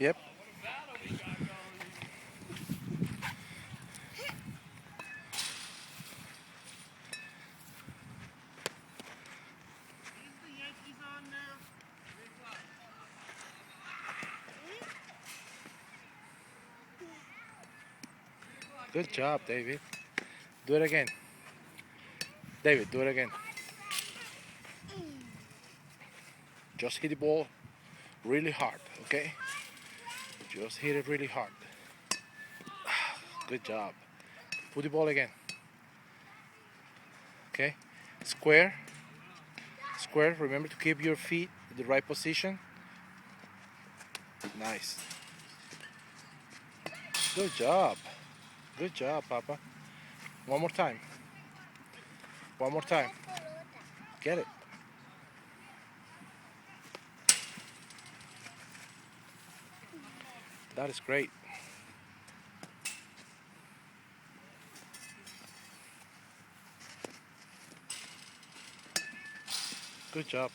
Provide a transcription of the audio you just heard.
Yep. Good job, David. Do it again. David, do it again. Just hit the ball really hard, okay? Just hit it really hard. Good job. Put the ball again. Okay? Square. Square. Remember to keep your feet in the right position. Nice. Good job. Good job, Papa. One more time. One more time. Get it. That is great. Good job.